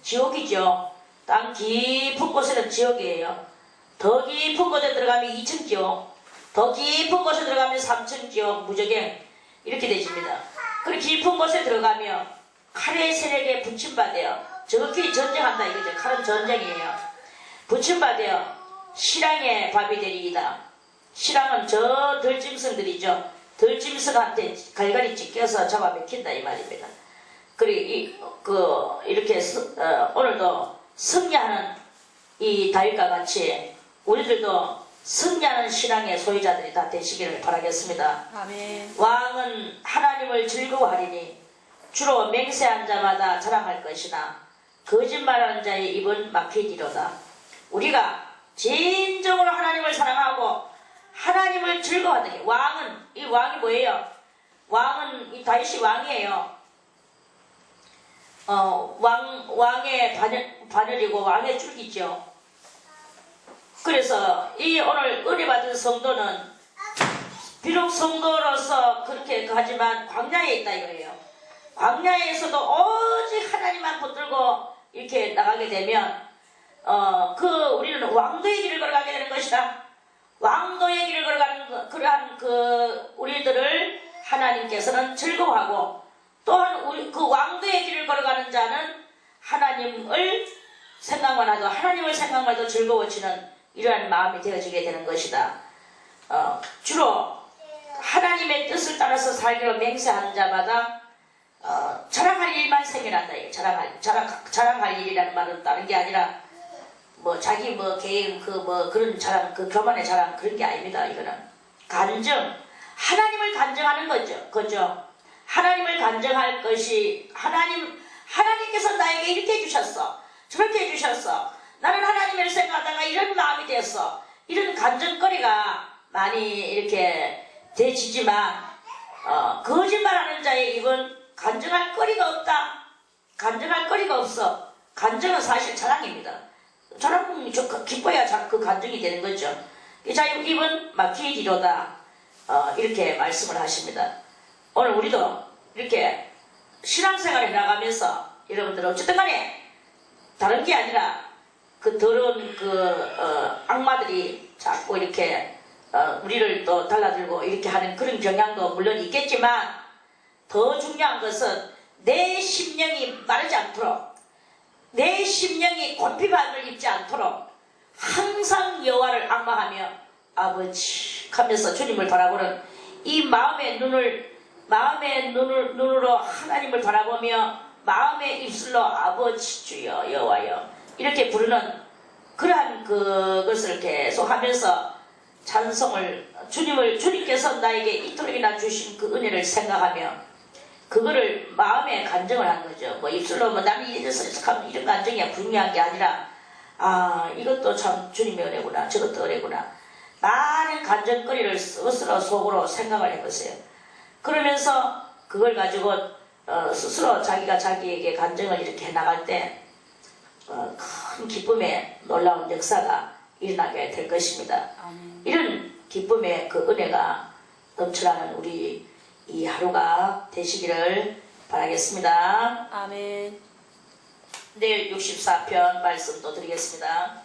지옥이죠. 땅 깊은 곳에는 지옥이에요. 더 깊은 곳에 들어가면 2층 지옥, 더 깊은 곳에 들어가면 3층 지옥, 무저갱 이렇게 되십니다. 그리고 깊은 곳에 들어가며 칼의 세력에 붙임받아요. 정확히 전쟁한다 이거죠. 칼은 전쟁이에요. 붙임받아요. 실랑의 밥이 되리이다. 실랑은 저 들짐승들이죠. 들짐승한테 갈갈이 찢겨서 잡아먹힌다 이 말입니다. 그리고 이렇게 오늘도 승리하는 이 다윗과 같이 우리들도 승리하는 신앙의 소유자들이 다 되시기를 바라겠습니다. 아멘. 왕은 하나님을 즐거워하리니 주로 맹세한 자마다 자랑할 것이나 거짓말하는 자의 입은 막히리로다. 우리가 진정으로 하나님을 사랑하고 하나님을 즐거워하는 왕은 이 왕이 뭐예요? 왕은 이 다윗이 왕이에요. 왕의 반열이고 왕의 줄기죠. 그래서 이 오늘 은혜 받은 성도는 비록 성도로서 그렇게 하지만 광야에 있다 이거예요. 광야에서도 오직 하나님만 붙들고 이렇게 나가게 되면 우리는 왕도의 길을 걸어가게 되는 것이다. 왕도의 길을 걸어가는 그러한 우리들을 하나님께서는 즐거워하고 또한 그 왕도의 길을 걸어가는 자는 하나님을 생각만 하도 하나님을 생각만 해도 즐거워지는 이러한 마음이 되어지게 되는 것이다. 주로 하나님의 뜻을 따라서 살기로 맹세하는 자마다 자랑할 일만 생겨난다. 자랑할 일이라는 말은 다른 게 아니라 자기 개인 그런 자랑, 교만의 자랑 그런 게 아닙니다. 이거는 간증, 하나님을 간증하는 거죠. 하나님을 간증할 것이 하나님께서 나에게 이렇게 해주셨어, 저렇게 해주셨어. 나는 하나님을 생각하다가 이런 마음이 됐어. 이런 간증거리가 많이 이렇게 되지만 거짓말하는 자의 입은 간증할 거리가 없다. 간증할 거리가 없어. 간증은 사실 자랑입니다. 자랑 기뻐야 그 간증이 되는 거죠. 자의 입은 막히리로다. 이렇게 말씀을 하십니다. 오늘 우리도 이렇게 신앙생활에 나가면서 여러분들 어쨌든 간에 다른 게 아니라 그 더러운 악마들이 자꾸 이렇게 우리를 또 달라들고 이렇게 하는 그런 경향도 물론 있겠지만 더 중요한 것은 내 심령이 마르지 않도록 내 심령이 곤피함을 입지 않도록 항상 여호와를 앙망하며 아버지 하면서 주님을 바라보는 이 마음의 눈으로 하나님을 바라보며 마음의 입술로 아버지 주여 여호와여 이렇게 부르는 그러한 그것을 계속 하면서 찬송을 주님께서 나에게 이토록이나 주신 그 은혜를 생각하며 그거를 마음에 간증을 한 거죠. 입술로 나는 이래서 하면 이런 간증이 중요한 게 아니라 이것도 참 주님의 은혜구나 저것도 은혜구나 많은 간증거리를 스스로 속으로 생각을 해보세요. 그러면서 그걸 가지고 스스로 자기가 자기에게 간증을 이렇게 해나갈 때 큰 기쁨의 놀라운 역사가 일어나게 될 것입니다. 아멘. 이런 기쁨의 그 은혜가 넘쳐나는 우리 이 하루가 되시기를 바라겠습니다. 아멘. 내일 64편 말씀도 드리겠습니다.